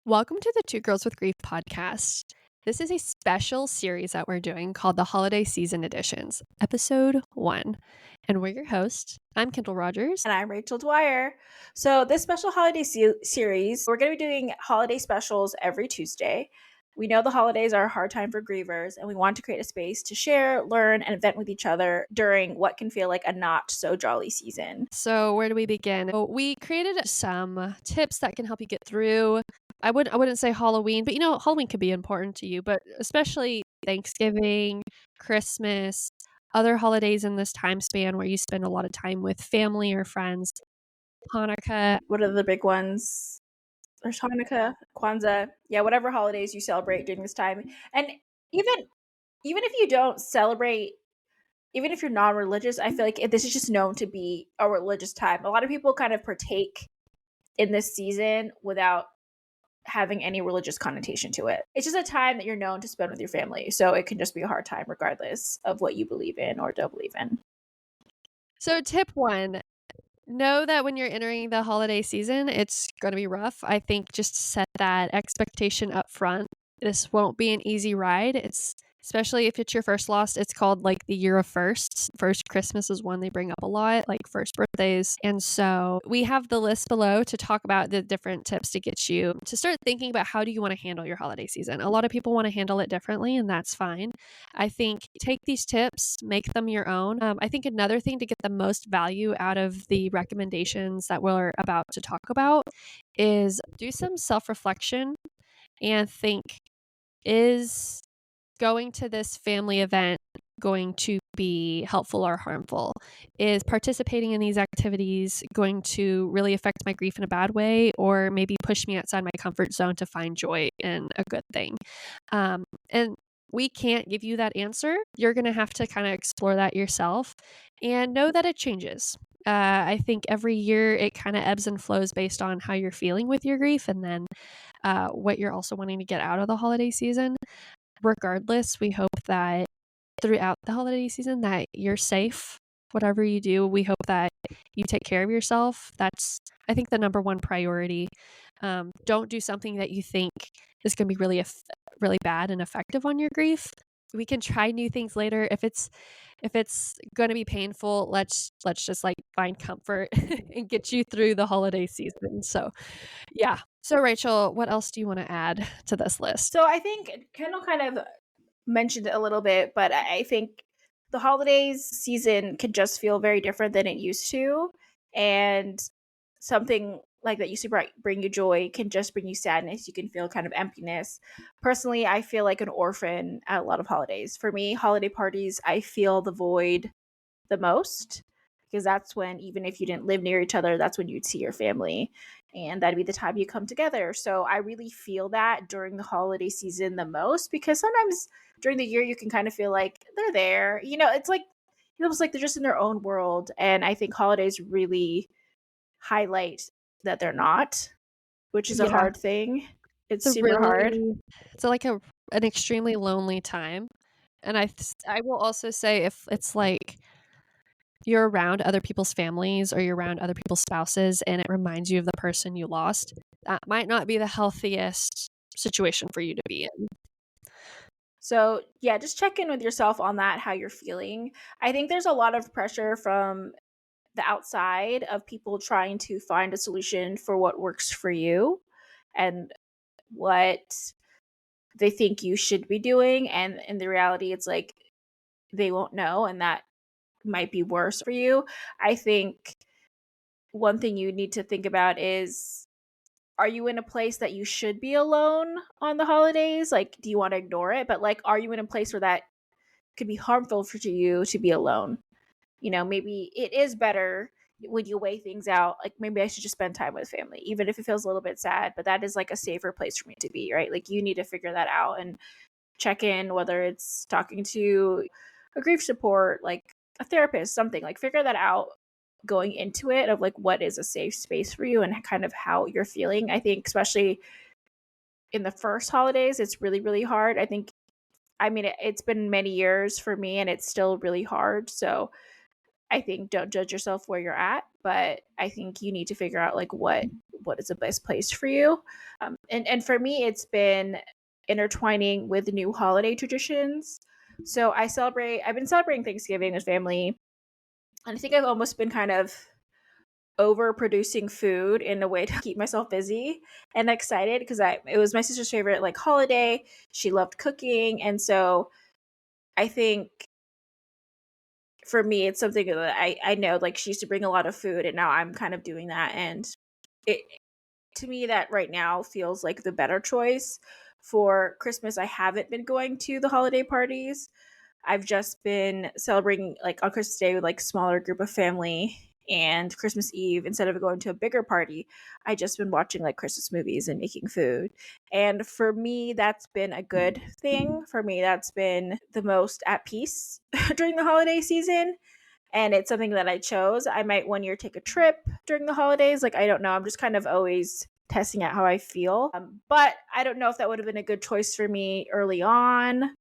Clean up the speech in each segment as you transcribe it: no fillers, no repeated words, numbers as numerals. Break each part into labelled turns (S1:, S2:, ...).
S1: Welcome to the Two Girls with Grief podcast. This is a special series that we're doing called the Holiday Season Editions, Episode 1. And we're your hosts. I'm Kendall Rogers.
S2: And I'm Rachel Dwyer. So this special holiday series, we're going to be doing holiday specials every Tuesday. We know the holidays are a hard time for grievers, and we want to create a space to share, learn, and vent with each other during what can feel like a not so jolly season.
S1: So where do we begin? We created some tips that can help you get through. I wouldn't say Halloween, but Halloween could be important to you, but especially Thanksgiving, Christmas, other holidays in this time span where you spend a lot of time with family or friends. Hanukkah.
S2: What are the big ones? There's Hanukkah, Kwanzaa, whatever holidays you celebrate during this time. And even if you don't celebrate, even if you're non-religious, I feel like this is just known to be a religious time. A lot of people kind of partake in this season without having any religious connotation to it. It's just a time that you're known to spend with your family. So it can just be a hard time regardless of what you believe in or don't believe in.
S1: So tip 1, know that when you're entering the holiday season, it's going to be rough. I think just set that expectation up front. This won't be an easy ride. Especially if it's your first loss, it's called like the year of firsts. First Christmas is one they bring up a lot, like first birthdays. And so we have the list below to talk about the different tips to get you to start thinking about how do you want to handle your holiday season. A lot of people want to handle it differently, and that's fine. I think take these tips, make them your own. I think another thing to get the most value out of the recommendations that we're about to talk about is do some self-reflection and think, is going to this family event going to be helpful or harmful? Is participating in these activities going to really affect my grief in a bad way, or maybe push me outside my comfort zone to find joy in a good thing? And we can't give you that answer. You're going to have to kind of explore that yourself and know that it changes. I think every year it kind of ebbs and flows based on how you're feeling with your grief and then what you're also wanting to get out of the holiday season. Regardless, we hope that throughout the holiday season that you're safe. Whatever you do, we hope that you take care of yourself. That's, I think, the number one priority. Don't do something that you think is going to be really bad and effective on your grief. We can try new things later. If it's going to be painful, let's just like find comfort and get you through the holiday season. So, yeah. So, Rachel, what else do you want to add to this list?
S2: So I think Kendall kind of mentioned it a little bit, but I think the holidays season can just feel very different than it used to. And something like that used to bring you joy can just bring you sadness. You can feel kind of emptiness. Personally, I feel like an orphan at a lot of holidays. For me, holiday parties, I feel the void the most, because that's when, even if you didn't live near each other, that's when you'd see your family, and that'd be the time you come together. So I really feel that during the holiday season the most, because sometimes during the year you can kind of feel like they're there, it's like it almost like they're just in their own world. And I think holidays really highlight that they're not, which is a hard thing. It's super hard.
S1: It's like an extremely lonely time. And I will also say, if it's like you're around other people's families or you're around other people's spouses and it reminds you of the person you lost, that might not be the healthiest situation for you to be in.
S2: So yeah, just check in with yourself on that, how you're feeling. I think there's a lot of pressure from the outside of people trying to find a solution for what works for you and what they think you should be doing. And in the reality, it's like they won't know, and that might be worse for you. I think one thing you need to think about is, are you in a place that you should be alone on the holidays? Like, do you want to ignore it? But like, are you in a place where that could be harmful for you to be alone? Maybe it is better when you weigh things out. Like, maybe I should just spend time with family, even if it feels a little bit sad, but that is like a safer place for me to be, right? Like, you need to figure that out and check in, whether it's talking to a grief support, like a therapist, something, like figure that out going into it, of like what is a safe space for you and kind of how you're feeling. I think especially in the first holidays, it's really, really hard. It's been many years for me and it's still really hard. So I think don't judge yourself where you're at. but I think you need to figure out like what is the best place for you. And for me, it's been intertwining with new holiday traditions. So I've been celebrating Thanksgiving with family, and I think I've almost been kind of overproducing food in a way to keep myself busy and excited because I it was my sister's favorite like holiday. She loved cooking, and so I think for me it's something that I know like she used to bring a lot of food, and now I'm kind of doing that, and it to me that right now feels like the better choice. For Christmas, I haven't been going to the holiday parties. I've just been celebrating like on Christmas Day with like smaller group of family, and Christmas Eve instead of going to a bigger party, I just been watching like Christmas movies and making food. And for me that's been a good thing. For me that's been the most at peace during the holiday season, and it's something that I chose. I might one year take a trip during the holidays. Like, I don't know. I'm just kind of always testing out how I feel. But I don't know if that would have been a good choice for me early on,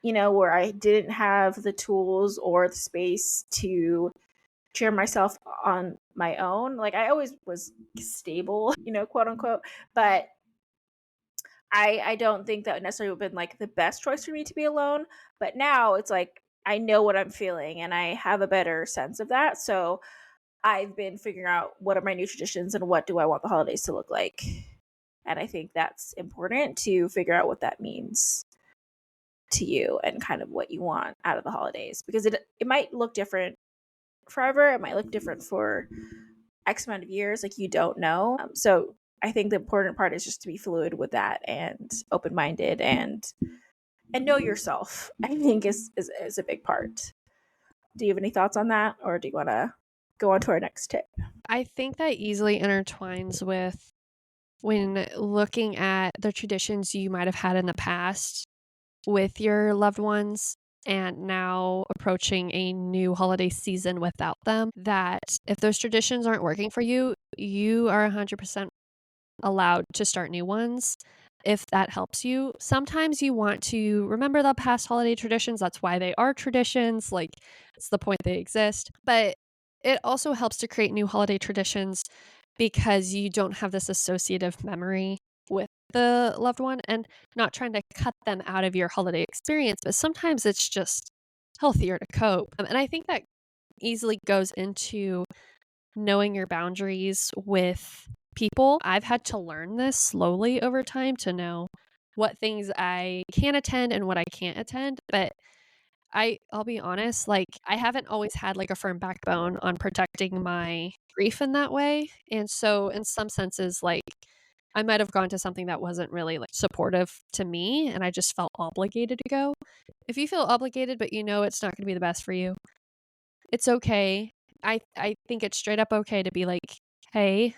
S2: where I didn't have the tools or the space to cheer myself on my own. Like, I always was stable, quote unquote. But I don't think that necessarily would have been like the best choice for me to be alone. But now it's like I know what I'm feeling and I have a better sense of that. So I've been figuring out what are my new traditions and what do I want the holidays to look like. And I think that's important to figure out what that means to you and kind of what you want out of the holidays, because it might look different forever. It might look different for X amount of years. Like, you don't know. So I think the important part is just to be fluid with that and open minded and know yourself. I think is a big part. Do you have any thoughts on that, or do you want to go on to our next tip?
S1: I think that easily intertwines with when looking at the traditions you might have had in the past with your loved ones and now approaching a new holiday season without them, that if those traditions aren't working for you, you are 100% allowed to start new ones if that helps you. Sometimes you want to remember the past holiday traditions. That's why they are traditions. Like, it's the point they exist. But it also helps to create new holiday traditions because you don't have this associative memory with the loved one, and not trying to cut them out of your holiday experience. But sometimes it's just healthier to cope. And I think that easily goes into knowing your boundaries with people. I've had to learn this slowly over time to know what things I can attend and what I can't attend. But I'll be honest, like, I haven't always had like a firm backbone on protecting my grief in that way. And so in some senses, like, I might have gone to something that wasn't really like supportive to me and I just felt obligated to go. If you feel obligated but you know it's not going to be the best for you, it's okay. I think it's straight up okay to be like, "Hey,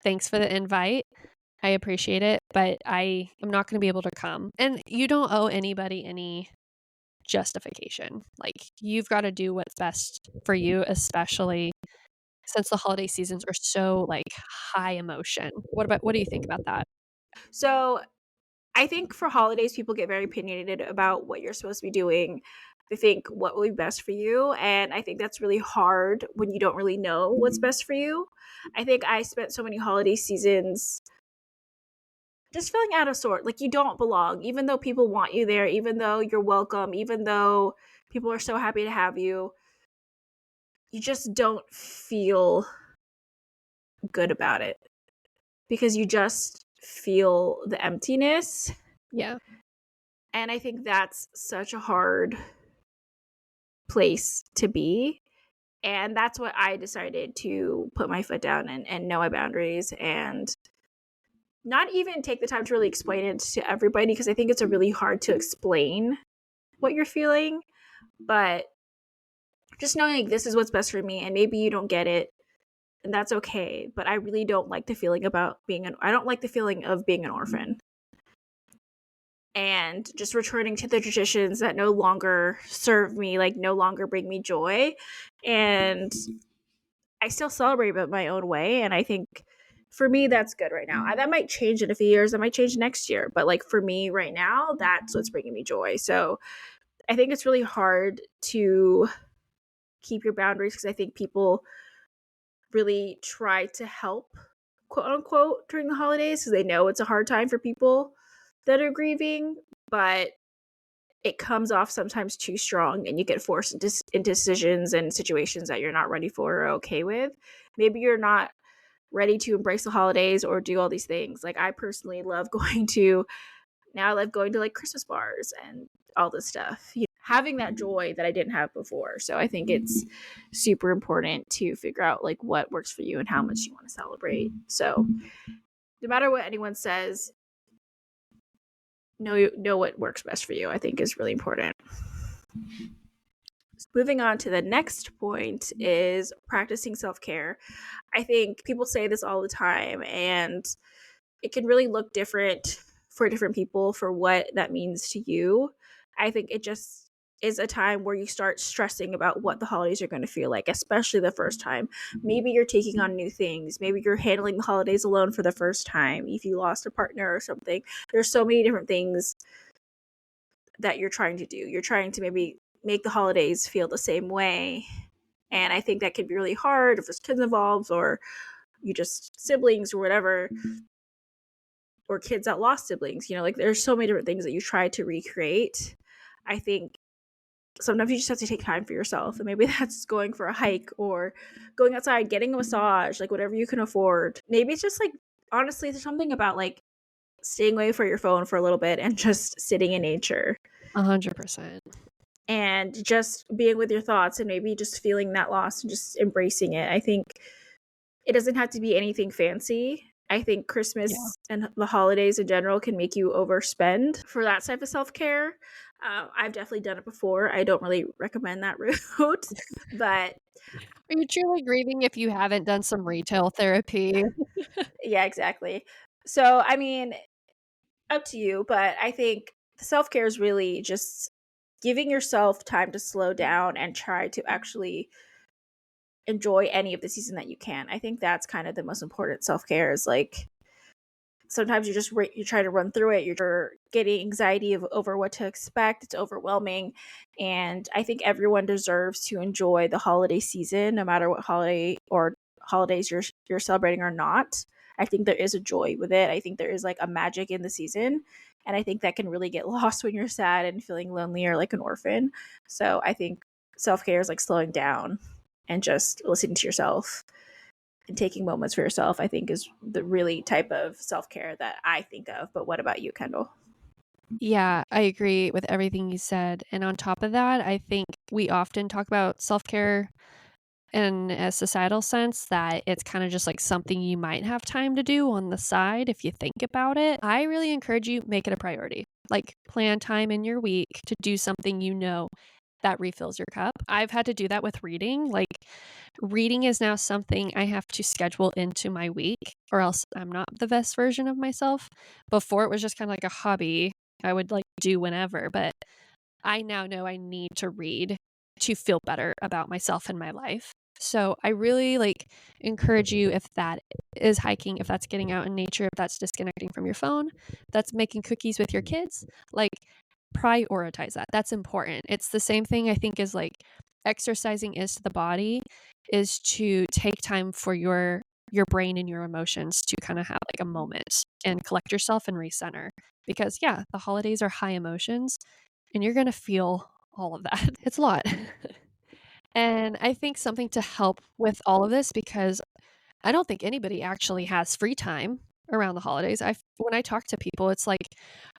S1: thanks for the invite. I appreciate it, but I am not going to be able to come." And you don't owe anybody any justification. Like, you've got to do what's best for you, especially since the holiday seasons are so like high emotion. What do you think about that?
S2: So I think for holidays, people get very opinionated about what you're supposed to be doing. They think what will be best for you. And I think that's really hard when you don't really know what's best for you. I think I spent so many holiday seasons just feeling out of sort. Like, you don't belong, even though people want you there, even though you're welcome, even though people are so happy to have you. You just don't feel good about it because you just feel the emptiness.
S1: Yeah.
S2: And I think that's such a hard place to be. And that's what I decided to put my foot down and know my boundaries and not even take the time to really explain it to everybody, because I think it's a really hard to explain what you're feeling. But just knowing like this is what's best for me, and maybe you don't get it, and that's okay. But I really don't like the feeling about I don't like the feeling of being an orphan. And just returning to the traditions that no longer serve me, like no longer bring me joy. And I still celebrate it my own way. And I think for me, that's good right now. That might change in a few years. That might change next year. But like for me right now, that's what's bringing me joy. So I think it's really hard to keep your boundaries because I think people really try to help, quote unquote, during the holidays because they know it's a hard time for people that are grieving, but it comes off sometimes too strong and you get forced into decisions and situations that you're not ready for or okay with. Maybe you're not ready to embrace the holidays or do all these things. Like I personally love going to now I love going to like Christmas bars and all this stuff. Having that joy that I didn't have before. So I think it's super important to figure out like what works for you and how much you want to celebrate. So no matter what anyone says, know what works best for you, I think is really important. Moving on to the next point is practicing self-care. I think people say this all the time, and it can really look different for different people for what that means to you. I think it just is a time where you start stressing about what the holidays are going to feel like, especially the first time. Maybe you're taking on new things. Maybe you're handling the holidays alone for the first time. If you lost a partner or something, there's so many different things that you're trying to do. You're trying to maybe make the holidays feel the same way. And I think that can be really hard if there's kids involved or you just siblings or whatever, or kids that lost siblings. Like there's so many different things that you try to recreate. I think sometimes you just have to take time for yourself. And maybe that's going for a hike or going outside, getting a massage, like whatever you can afford. Maybe it's just like, honestly, there's something about like staying away from your phone for a little bit and just sitting in nature
S1: 100%.
S2: and just being with your thoughts and maybe just feeling that loss and just embracing it. I think it doesn't have to be anything fancy. I think Christmas and the holidays in general can make you overspend for that type of self-care. I've definitely done it before. I don't really recommend that route, but
S1: Are you truly grieving if you haven't done some retail therapy?
S2: yeah, exactly. So, I mean, up to you, but I think self-care is really just giving yourself time to slow down and try to actually enjoy any of the season that you can. I think that's kind of the most important self-care is like sometimes you try to run through it, you're getting anxiety over what to expect, it's overwhelming, and I think everyone deserves to enjoy the holiday season no matter what holiday or holidays you're celebrating or not. I think there is a joy with it. I think there is like a magic in the season, and I think that can really get lost when you're sad and feeling lonely or like an orphan. So I think self-care is like slowing down and just listening to yourself and taking moments for yourself, I think, is the really type of self-care that I think of. But what about you, Kendall?
S1: Yeah, I agree with everything you said. And on top of that, I think we often talk about self-care in a societal sense that it's kind of just like something you might have time to do on the side if you think about it. I really encourage you, make it a priority. Like plan time in your week to do something that refills your cup. I've had to do that with reading. Like reading is now something I have to schedule into my week or else I'm not the best version of myself. Before it was just kind of like a hobby I would like do whenever, but I now know I need to read to feel better about myself and my life. So I really like encourage you, if that is hiking, if that's getting out in nature, if that's disconnecting from your phone, that's making cookies with your kids, like prioritize that. That's important. It's the same thing I think is like exercising is to the body, is to take time for your brain and your emotions to kind of have like a moment and collect yourself and recenter. Because yeah, the holidays are high emotions and you're going to feel all of that. It's a lot. And I think something to help with all of this, because I don't think anybody actually has free time around the holidays. When I talk to people, it's like,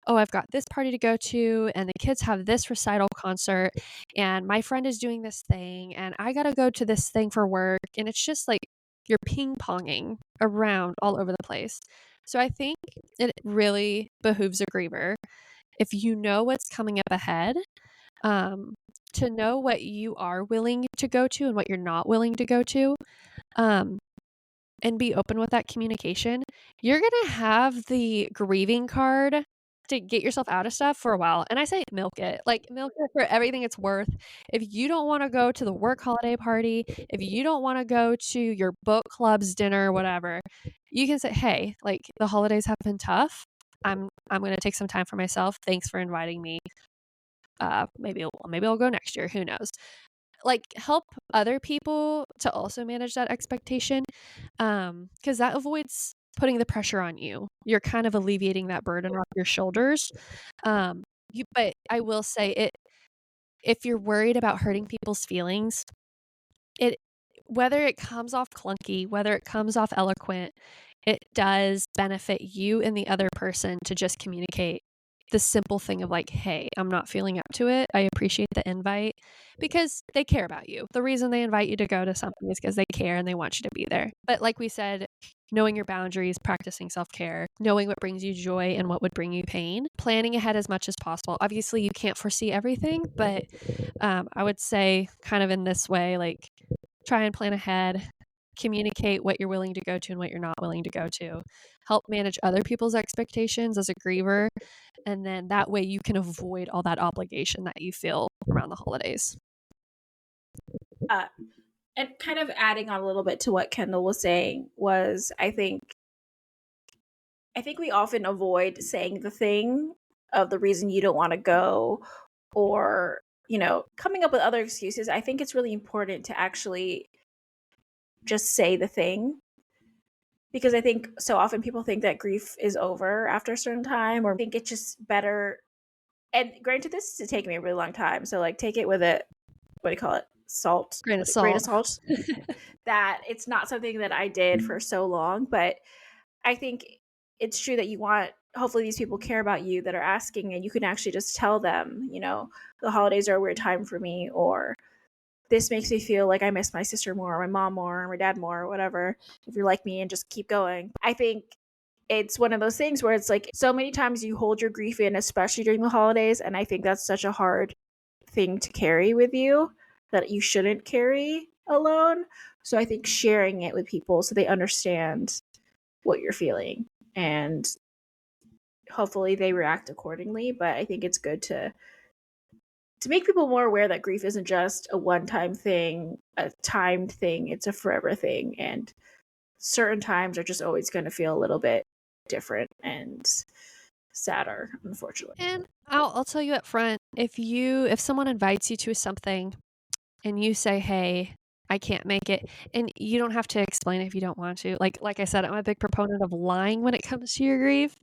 S1: oh, I've got this party to go to, and the kids have this recital concert, and my friend is doing this thing, and I got to go to this thing for work. And it's just like you're ping ponging around all over the place. So I think it really behooves a griever, if you know what's coming up ahead, um, to know what you are willing to go to and what you're not willing to go to, um, and be open with that communication. You're going to have the grieving card to get yourself out of stuff for a while. And I say milk it. Like milk it for everything it's worth. If you don't want to go to the work holiday party, if you don't want to go to your book club's dinner, whatever, you can say, "Hey, like the holidays have been tough. I'm going to take some time for myself. Thanks for inviting me. Maybe I'll go next year. Who knows?" like, help other people to also manage that expectation, because that avoids putting the pressure on you. You're kind of alleviating that burden off your shoulders. Um, but I will say it if you're worried about hurting people's feelings, it whether it comes off clunky, whether it comes off eloquent, it does benefit you and the other person to just communicate the simple thing of like, "Hey, I'm not feeling up to it. I appreciate the invite," because they care about you. The reason they invite you to go to something is because they care and they want you to be there. But like we said, knowing your boundaries, practicing self-care, knowing what brings you joy and what would bring you pain, planning ahead as much as possible. Obviously, you can't foresee everything, but I would say kind of in this way, like try and plan ahead, communicate what you're willing to go to and what you're not willing to go to, help manage other people's expectations as a griever, and then that way you can avoid all that obligation that you feel around the holidays.
S2: Uh, and kind of adding on a little bit to what Kendall was saying was I think we often avoid saying the thing of the reason you don't want to go, or coming up with other excuses. I think it's really important to actually just say the thing, because I think so often people think that grief is over after a certain time, or think it's just better. And granted, this is taking me a really long time, so like take it with a, what do you call it, salt,
S1: Grain of
S2: grain of
S1: salt.
S2: salt. That it's not something that I did for so long, but I think it's true that you want, hopefully these people care about you that are asking, and you can actually just tell them, the holidays are a weird time for me, or this makes me feel like I miss my sister more, or my mom more, or my dad more, or whatever. If you're like me, and just keep going. I think it's one of those things where it's like so many times you hold your grief in, especially during the holidays. And I think that's such a hard thing to carry with you that you shouldn't carry alone. So I think sharing it with people so they understand what you're feeling, and hopefully they react accordingly. But I think it's good to make people more aware that grief isn't just a one-time thing, a timed thing. It's a forever thing, and certain times are just always going to feel a little bit different and sadder, unfortunately.
S1: And I'll tell you up front, if someone invites you to something and you say, "Hey, I can't make it," and you don't have to explain it if you don't want to. Like I said, I'm a big proponent of lying when it comes to your grief.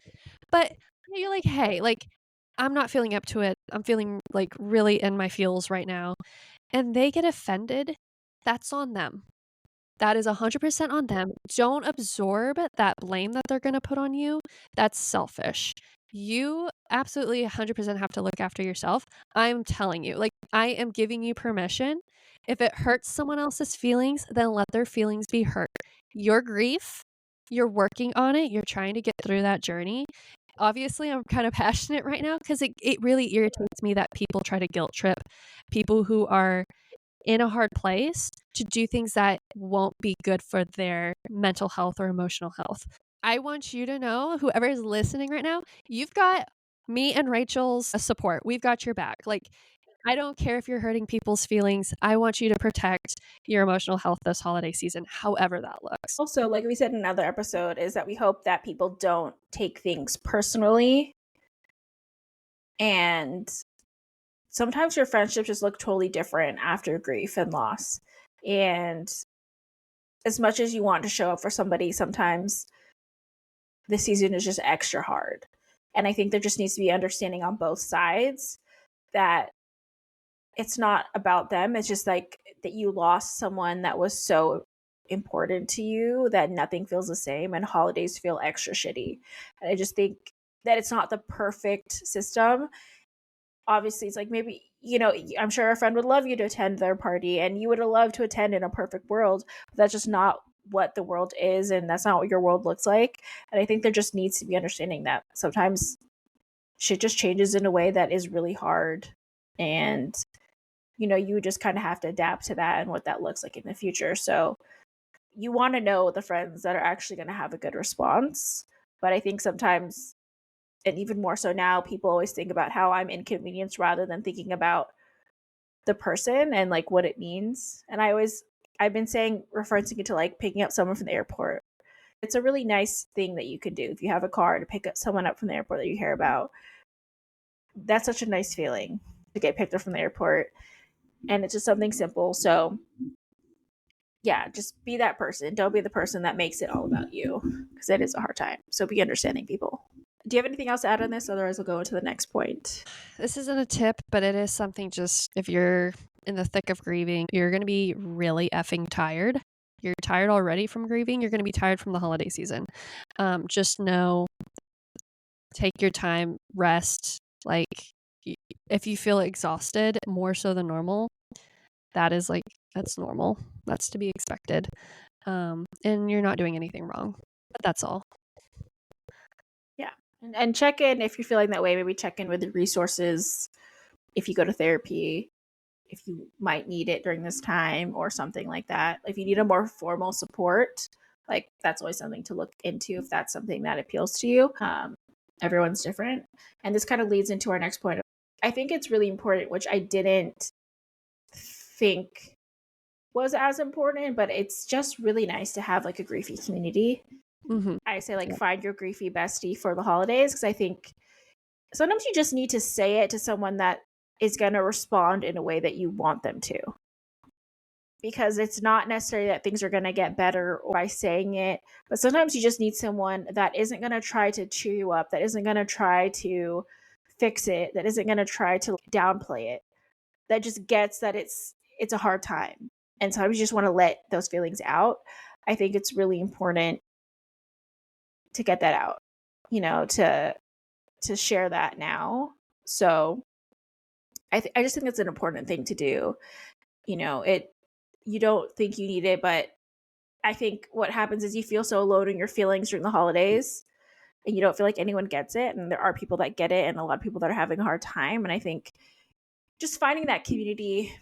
S1: But you're like, "Hey, like I'm not feeling up to it. I'm feeling like really in my feels right now." And they get offended, that's on them. That is 100% on them. Don't absorb that blame that they're gonna put on you. That's selfish. You absolutely 100% have to look after yourself. I'm telling you, like, I am giving you permission. If it hurts someone else's feelings, then let their feelings be hurt. Your grief, you're working on it, you're trying to get through that journey. Obviously, I'm kind of passionate right now because it really irritates me that people try to guilt trip people who are in a hard place to do things that won't be good for their mental health or emotional health. I want you to know, whoever is listening right now, you've got me and Rachel's support. We've got your back. Like, I don't care if you're hurting people's feelings. I want you to protect your emotional health this holiday season, however that looks.
S2: Also, like we said in another episode, is that we hope that people don't take things personally. And sometimes your friendships just look totally different after grief and loss. And as much as you want to show up for somebody, sometimes this season is just extra hard. And I think there just needs to be understanding on both sides that it's not about them. It's just like that you lost someone that was so important to you that nothing feels the same, and holidays feel extra shitty. And I just think that it's not the perfect system. Obviously, it's like maybe, I'm sure a friend would love you to attend their party, and you would have loved to attend in a perfect world, but that's just not what the world is, and that's not what your world looks like. And I think there just needs to be understanding that sometimes shit just changes in a way that is really hard. And you just kind of have to adapt to that and what that looks like in the future. So you want to know the friends that are actually going to have a good response. But I think sometimes, and even more so now, people always think about how I'm inconvenienced rather than thinking about the person and like what it means. And I've been saying, referencing it to like picking up someone from the airport. It's a really nice thing that you can do if you have a car to pick up someone up from the airport that you care about. That's such a nice feeling to get picked up from the airport. And it's just something simple. So yeah, just be that person. Don't be the person that makes it all about you, because it is a hard time. So be understanding, people. Do you have anything else to add on this? Otherwise, we'll go into the next point.
S1: This isn't a tip, but it is something. Just if you're in the thick of grieving, you're going to be really effing tired. You're tired already from grieving. You're going to be tired from the holiday season. Just know, take your time, rest. Like, if you feel exhausted more so than normal, that's normal. That's to be expected. And you're not doing anything wrong. But that's all.
S2: Yeah. And check in if you're feeling that way. Maybe check in with the resources if you go to therapy, if you might need it during this time or something like that. If you need a more formal support, like that's always something to look into if that's something that appeals to you. Everyone's different. And this kind of leads into our next point. I think it's really important, which I didn't think was as important, but it's just really nice to have like a griefy community.
S1: Mm-hmm.
S2: I say like find your griefy bestie for the holidays, because I think sometimes you just need to say it to someone that is going to respond in a way that you want them to. Because it's not necessarily that things are going to get better by saying it, but sometimes you just need someone that isn't going to try to cheer you up, that isn't going to try to fix it, that isn't going to try to downplay it, that just gets that it's a hard time. And sometimes you just want to let those feelings out. I think it's really important to get that out, to share that now. So I just think it's an important thing to do. You don't think you need it, but I think what happens is you feel so alone in your feelings during the holidays, and you don't feel like anyone gets it. And there are people that get it, and a lot of people that are having a hard time. And I think just finding that community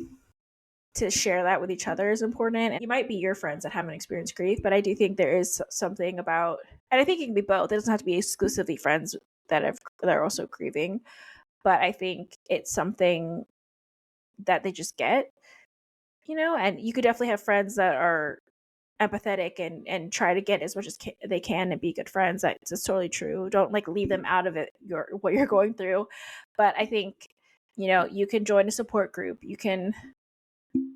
S2: to share that with each other is important. And you might be your friends that haven't experienced grief, but I do think there is something about, and I think it can be both. It doesn't have to be exclusively friends that are also grieving, but I think it's something that they just get, and you could definitely have friends that are empathetic and try to get as much as they can and be good friends. That's totally true. Don't like leave them out of it, what you're going through. But I think, you can join a support group. You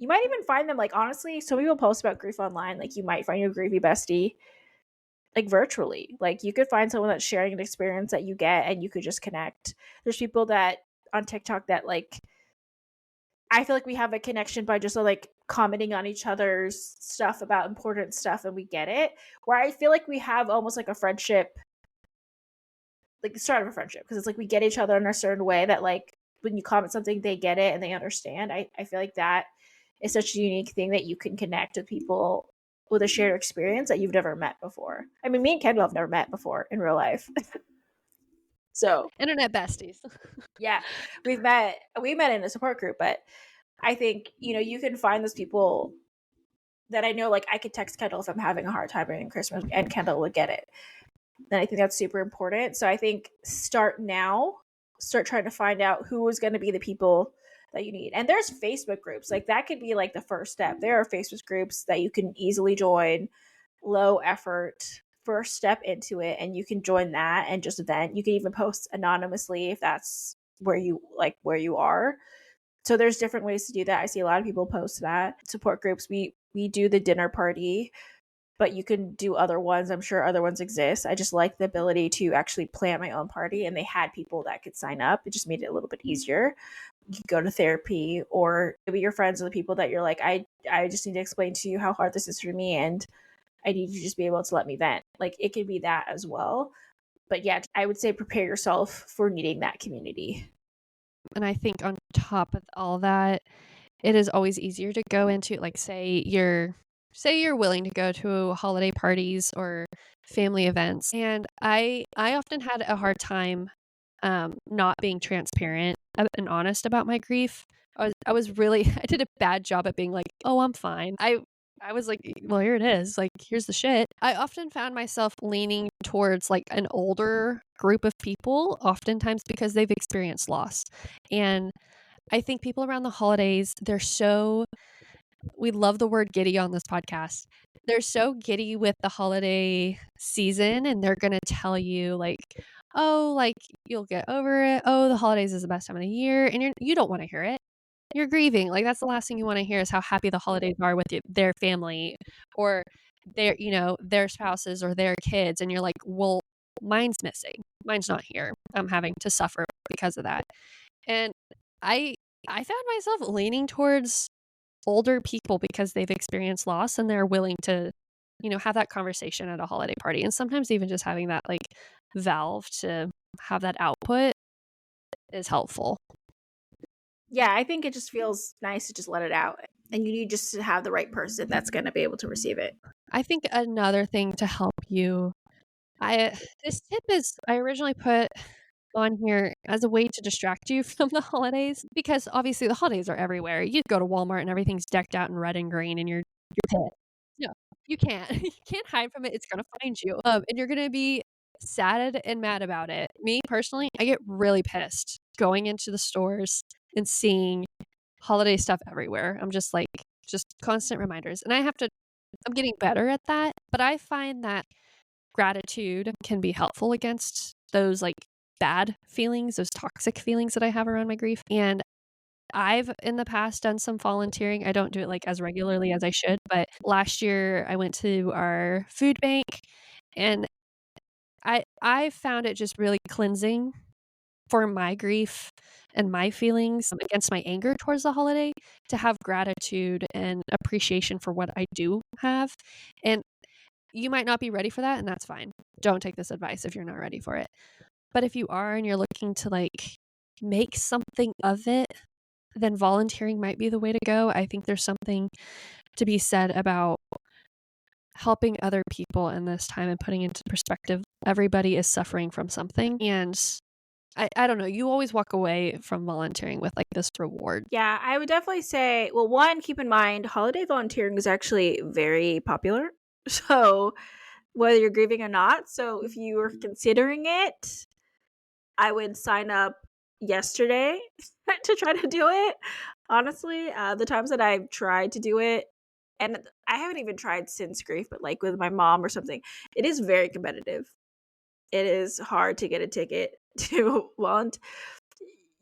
S2: might even find them, like, honestly, so people post about grief online. Like, you might find your griefy bestie like virtually. Like, you could find someone that's sharing an experience that you get, and you could just connect. There's people that on TikTok that, like, I feel like we have a connection by just like commenting on each other's stuff about important stuff, and we get it. Where I feel like we have almost like a friendship, like the start of a friendship, because it's like we get each other in a certain way that, like, when you comment something, they get it and they understand. I feel like that is such a unique thing, that you can connect with people with a shared experience that you've never met before. I mean, me and Kendall have never met before in real life. So
S1: Internet besties.
S2: yeah, we met in a support group, but I think, you can find those people that I know, like, I could text Kendall if I'm having a hard time during Christmas, and Kendall would get it. And I think that's super important. So I think start now, start trying to find out who is going to be the people that you need. And there's Facebook groups. Like, that could be like the first step. There are Facebook groups that you can easily join, low effort, first step into it, and you can join that and just vent. You can even post anonymously if that's where you are. So there's different ways to do that. I see a lot of people post that. Support groups, we do the dinner party, but you can do other ones. I'm sure other ones exist. I just like the ability to actually plan my own party, and they had people that could sign up. It just made it a little bit easier. You could go to therapy, or maybe your friends are the people that you're like, I just need to explain to you how hard this is for me, and I need you to just be able to let me vent. Like, it could be that as well. But yeah, I would say prepare yourself for needing that community.
S1: And I think on top of all that, it is always easier to go into, like, say you're willing to go to holiday parties or family events. And I often had a hard time not being transparent and honest about my grief. I was really I did a bad job at being like, "Oh, I'm fine." I was like, "Well, here it is. Like, here's the shit." I often found myself leaning towards like an older group of people, oftentimes because they've experienced loss. And I think people around the holidays, we love the word giddy on this podcast. They're so giddy with the holiday season, and they're going to tell you like, "Oh, like, you'll get over it. Oh, the holidays is the best time of the year." And you don't want to hear it. you're grieving. Like, that's the last thing you wanna hear is how happy the holidays are with their family or their spouses or their kids, and you're like, "Well, mine's missing. Mine's not here. I'm having to suffer because of that." And I I found myself leaning towards older people because they've experienced loss and they're willing to, have that conversation at a holiday party. And sometimes even just having that, like, valve to have that output is helpful.
S2: Yeah, I think it just feels nice to just let it out. And you need just to have the right person that's going to be able to receive it.
S1: I think another thing to help you I this tip is I originally put on here as a way to distract you from the holidays because obviously the holidays are everywhere. You go to Walmart and everything's decked out in red and green and you're pissed. No, you can't. You can't hide from it. It's gonna find you. And you're gonna be sad and mad about it. Me personally, I get really pissed going into the stores and seeing holiday stuff everywhere. I'm just like just constant reminders. And I'm getting better at that, but I find that gratitude can be helpful against those, like, bad feelings, those toxic feelings that I have around my grief, and I've, in the past, done some volunteering. I don't do it, like, as regularly as I should, but last year, I went to our food bank, and I found it just really cleansing for my grief and my feelings against my anger towards the holiday to have gratitude and appreciation for what I do have, and you might not be ready for that, and that's fine. Don't take this advice if you're not ready for it. But if you are and you're looking to, like, make something of it, then volunteering might be the way to go. I think there's something to be said about helping other people in this time and putting into perspective. Everybody is suffering from something, and I don't know, you always walk away from volunteering with, like, this reward.
S2: Yeah, I would definitely say, well, one, keep in mind, holiday volunteering is actually very popular. So, whether you're grieving or not, so if you are considering it, I would sign up yesterday to try to do it. Honestly, the times that I've tried to do it, and I haven't even tried since grief, but like with my mom or something, it is very competitive. It is hard to get a ticket to volunteer.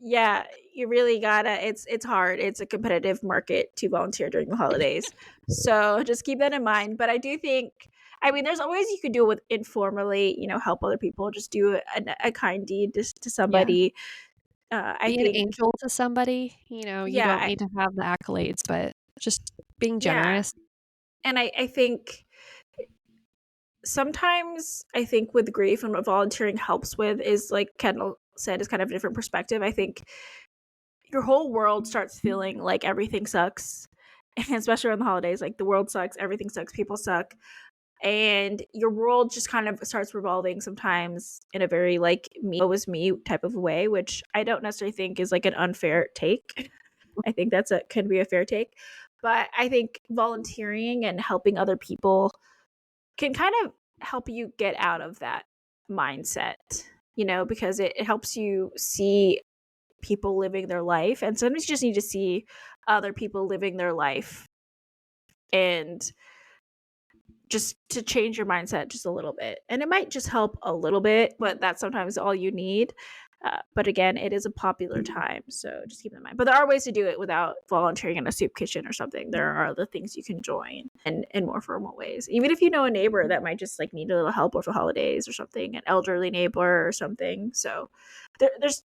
S2: Yeah, you really gotta. It's hard. It's a competitive market to volunteer during the holidays, so just keep that in mind. But I do think, I mean, there's always you could do it with informally, help other people. Just do a kind deed to
S1: Yeah.
S2: somebody. I
S1: Be an
S2: think,
S1: angel to somebody, you
S2: yeah,
S1: don't need to have the accolades, but just being
S2: yeah,
S1: generous.
S2: and I think sometimes I think with grief and what volunteering helps with is, like Kendall said, is kind of a different perspective. I think your whole world starts feeling like everything sucks. And especially around the holidays, like the world sucks, everything sucks, people suck. And your world just kind of starts revolving sometimes in a very like me, woe is me type of way, which I don't necessarily think is like an unfair take. I think can be a fair take. But I think volunteering and helping other people can kind of help you get out of that mindset, because it helps you see people living their life. And sometimes you just need to see other people living their life and just to change your mindset just a little bit. And it might just help a little bit, but that's sometimes all you need. But again, it is a popular time, so just keep that in mind. But there are ways to do it without volunteering in a soup kitchen or something. There are other things you can join and in more formal ways. Even if you know a neighbor that might just like need a little help over holidays or something, an elderly neighbor or something. So there's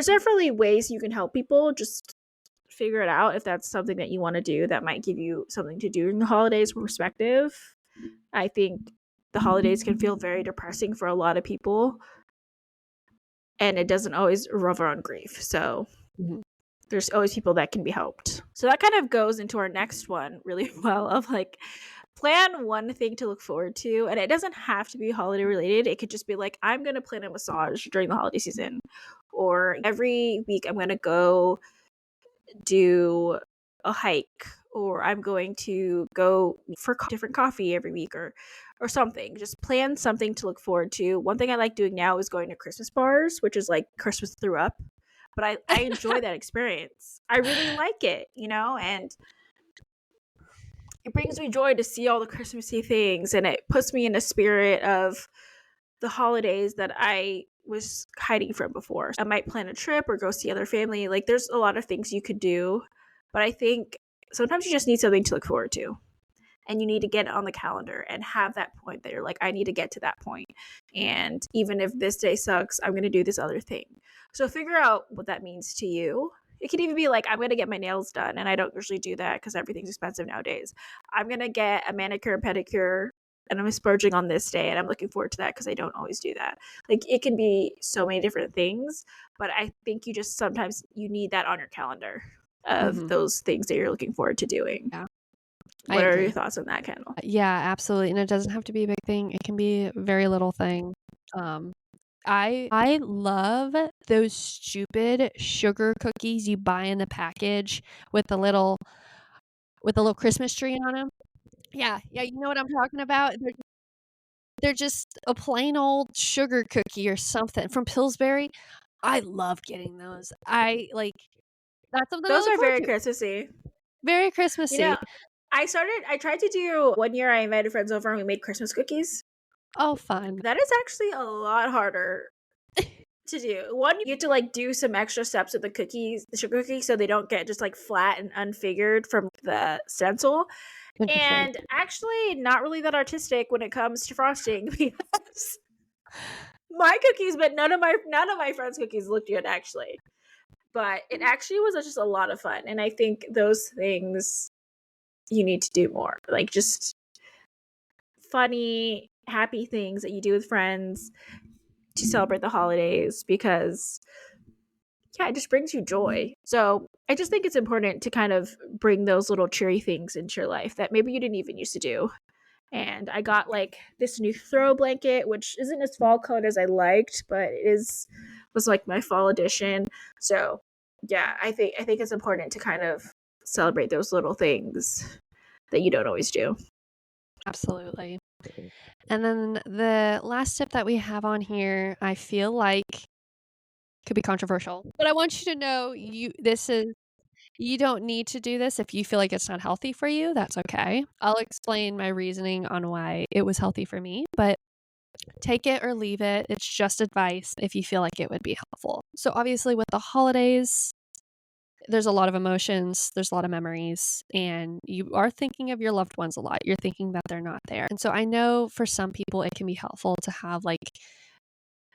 S2: definitely ways you can help people. Just figure it out if that's something that you want to do that might give you something to do during the holidays perspective. I think the holidays can feel very depressing for a lot of people, and it doesn't always revolve around grief. So
S1: Mhm.
S2: there's always people that can be helped. So that kind of goes into our next one really well of like plan one thing to look forward to, and it doesn't have to be holiday related. It could just be like, I'm going to plan a massage during the holiday season, or every week I'm going to go do a hike, or I'm going to go for different coffee every week, or something. Just plan something to look forward to. One thing I like doing now is going to Christmas bars, which is like Christmas through up. But I enjoy that experience. I really like it, and it brings me joy to see all the Christmassy things, and it puts me in a spirit of the holidays that I was hiding from before. I might plan a trip or go see other family. Like, there's a lot of things you could do, but I think sometimes you just need something to look forward to. And you need to get it on the calendar and have that point that you're like, I need to get to that point. And even if this day sucks, I'm going to do this other thing. So figure out what that means to you. It could even be like, I'm going to get my nails done. And I don't usually do that because everything's expensive nowadays. I'm going to get a manicure and pedicure and I'm splurging on this day. And I'm looking forward to that because I don't always do that. Like, it can be so many different things. But I think you just sometimes you need that on your calendar of those things that you're looking forward to doing.
S1: Yeah.
S2: What are your thoughts on that, Kendall?
S1: Yeah, absolutely. And it doesn't have to be a big thing. It can be a very little thing. I love those stupid sugar cookies you buy in the package with the little Christmas tree on them. Yeah, you know what I'm talking about? They're just a plain old sugar cookie or something from Pillsbury. I love getting those. That's something I
S2: Those
S1: look
S2: are
S1: forward
S2: very
S1: to.
S2: Christmassy.
S1: Very Christmassy.
S2: You know, I tried to do one year I invited friends over and we made Christmas cookies.
S1: Oh, fun.
S2: That is actually a lot harder to do. One, you have to like do some extra steps with the sugar cookies, so they don't get just like flat and unfigured from the stencil. And actually not really that artistic when it comes to frosting because my cookies, but none of my friends' cookies looked good actually. But it actually was just a lot of fun. And I think those things you need to do more. Like, just funny, happy things that you do with friends to celebrate the holidays because, yeah, it just brings you joy. So I just think it's important to kind of bring those little cheery things into your life that maybe you didn't even used to do. And I got like this new throw blanket, which isn't as fall colored as I liked, but was like my fall edition. So yeah, I think it's important to kind of celebrate those little things that you don't always do.
S1: Absolutely. And then the last tip that we have on here, I feel like could be controversial. But I want you to know you don't need to do this if you feel like it's not healthy for you. That's okay. I'll explain my reasoning on why it was healthy for me, but take it or leave it. It's just advice if you feel like it would be helpful. So obviously with the holidays, there's a lot of emotions, there's a lot of memories, and you are thinking of your loved ones a lot. You're thinking that they're not there. And so I know for some people it can be helpful to have like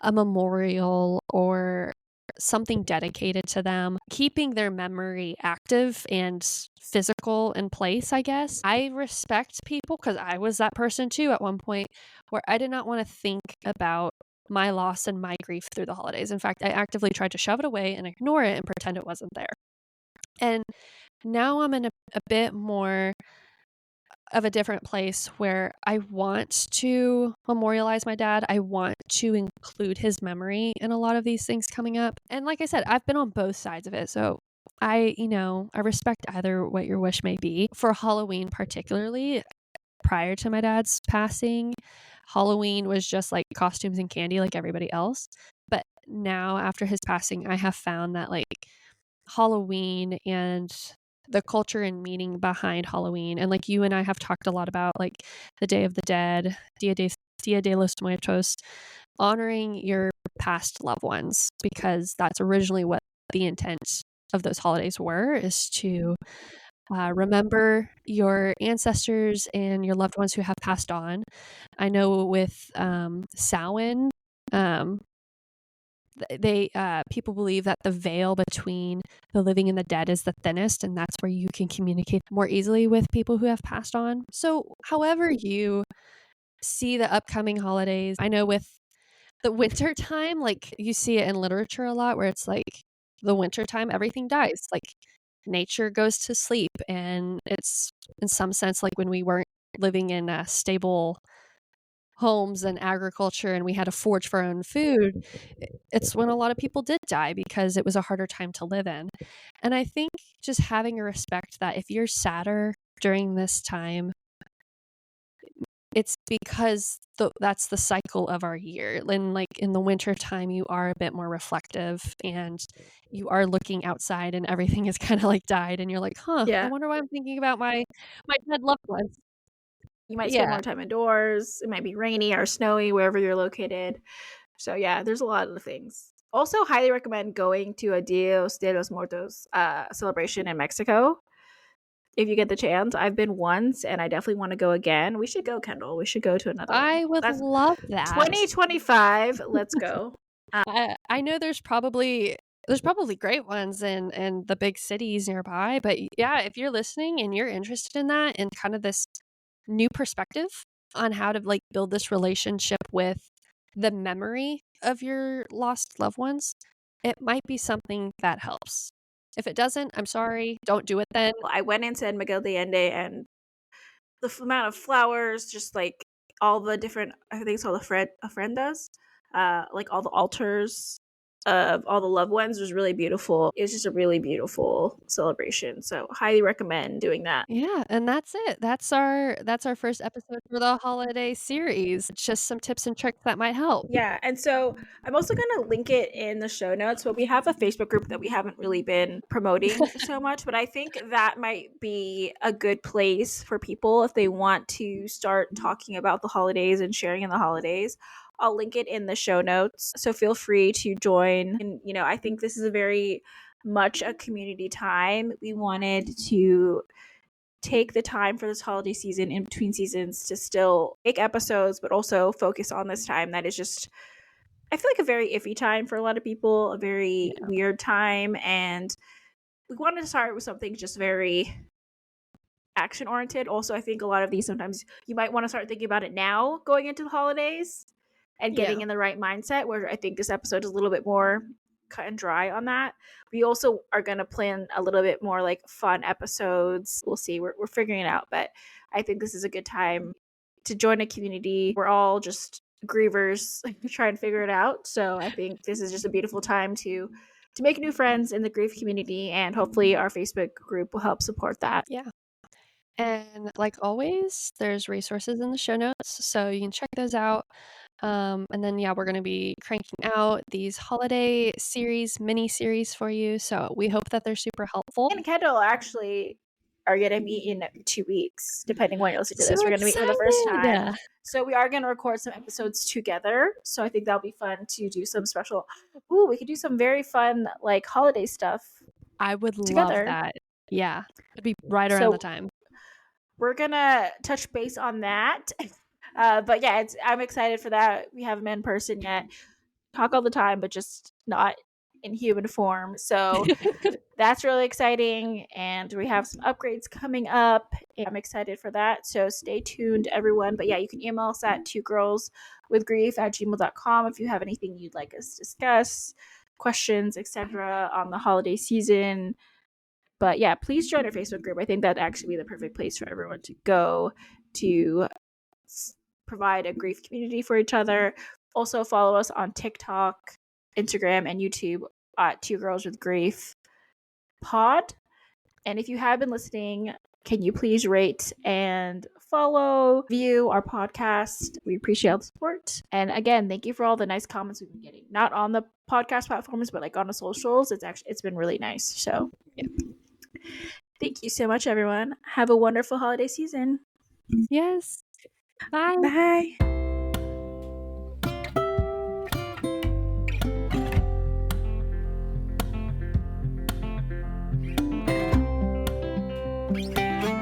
S1: a memorial or something dedicated to them, keeping their memory active and physical in place, I guess. I respect people because I was that person too at one point where I did not want to think about my loss and my grief through the holidays. In fact, I actively tried to shove it away and ignore it and pretend it wasn't there. And now I'm in a bit more of a different place where I want to memorialize my dad. I want to include his memory in a lot of these things coming up. And like I said, I've been on both sides of it. So I respect either what your wish may be. For Halloween, particularly prior to my dad's passing, Halloween was just like costumes and candy like everybody else. But now after his passing, I have found that like Halloween and the culture and meaning behind Halloween, and like you and I have talked a lot about like the Day of the Dead, Dia de los Muertos, honoring your past loved ones, because that's originally what the intent of those holidays were, is to remember your ancestors and your loved ones who have passed on. I know with Samhain, they people believe that the veil between the living and the dead is the thinnest, and that's where you can communicate more easily with people who have passed on. So however you see the upcoming holidays, I know with the winter time, like you see it in literature a lot where it's like the winter time everything dies, like nature goes to sleep, and it's in some sense like when we weren't living in a stable homes and agriculture and we had to forage for our own food, it's when a lot of people did die because it was a harder time to live in. And I think just having a respect that if you're sadder during this time, it's because that's the cycle of our year. And like in the winter time, you are a bit more reflective and you are looking outside and everything is kind of like died and you're like, I
S2: Yeah.
S1: wonder why I'm thinking about my dead loved ones.
S2: You might spend
S1: Yeah.
S2: more time indoors. It might be rainy or snowy wherever you're located. So yeah, there's a lot of things. Also, highly recommend going to a Dios de los Muertos celebration in Mexico if you get the chance. I've been once, and I definitely want to go again. We should go, Kendall. We should go to another one.
S1: I would
S2: That's
S1: love that.
S2: 2025. Let's go.
S1: I know there's probably great ones in the big cities nearby, but yeah, if you're listening and you're interested in that and kind of this new perspective on how to like build this relationship with the memory of your lost loved ones, it might be something that helps. If it doesn't, I'm sorry, don't do it then.
S2: I went in San Miguel de Allende, and the amount of flowers, just like all the different, I think it's called ofrendas, like all the altars of all the loved ones was really beautiful. It was just a really beautiful celebration. So highly recommend doing that.
S1: Yeah, and that's it. That's our first episode for the holiday series. Just some tips and tricks that might help.
S2: Yeah, and so I'm also going to link it in the show notes, but we have a Facebook group that we haven't really been promoting so much, but I think that might be a good place for people if they want to start talking about the holidays and sharing in the holidays. I'll link it in the show notes, so feel free to join. And I think this is a very much a community time. We wanted to take the time for this holiday season in between seasons to still make episodes, but also focus on this time that is just, I feel like, a very iffy time for a lot of people, a very weird time. And we wanted to start with something just very action oriented. Also, I think a lot of these, sometimes you might want to start thinking about it now going into the holidays and getting
S1: Yeah.
S2: in the right mindset, where I think this episode is a little bit more cut and dry on that. We also are going to plan a little bit more like fun episodes. We'll see. We're figuring it out, but I think this is a good time to join a community. We're all just grievers trying to figure it out. So I think this is just a beautiful time to make new friends in the grief community, and hopefully our Facebook group will help support that.
S1: Yeah. And like always, there's resources in the show notes, so you can check those out. And then yeah, we're going to be cranking out these holiday series, mini series for you. So we hope that they're super helpful.
S2: And Kendall actually are going to meet in 2 weeks, depending when you listen to
S1: So
S2: this. We're going to meet for the first time.
S1: excited!
S2: So we are going to record some episodes together. So I think that'll be fun to do some special. Ooh, we could do some very fun like holiday stuff.
S1: I would
S2: together.
S1: love that. Yeah, it'd be right around the time.
S2: We're gonna touch base on that. But yeah, I'm excited for that. We haven't met in person yet. Talk all the time, but just not in human form. So that's really exciting. And we have some upgrades coming up. I'm excited for that. So stay tuned, everyone. But yeah, you can email us at twogirlswithgrief@gmail.com if you have anything you'd like us to discuss, questions, etc. on the holiday season. But yeah, please join our Facebook group. I think that'd actually be the perfect place for everyone to go to provide a grief community for each other. Also follow us on TikTok, Instagram, and YouTube at 2 Girls with Grief Pod. And if you have been listening, can you please rate and follow, view our podcast? We appreciate all the support. And again, thank you for all the nice comments we've been getting. Not on the podcast platforms, but like on the socials. It's been really nice. So yeah. Thank you so much, everyone. Have a wonderful holiday season.
S1: Yes. Bye.
S2: Bye.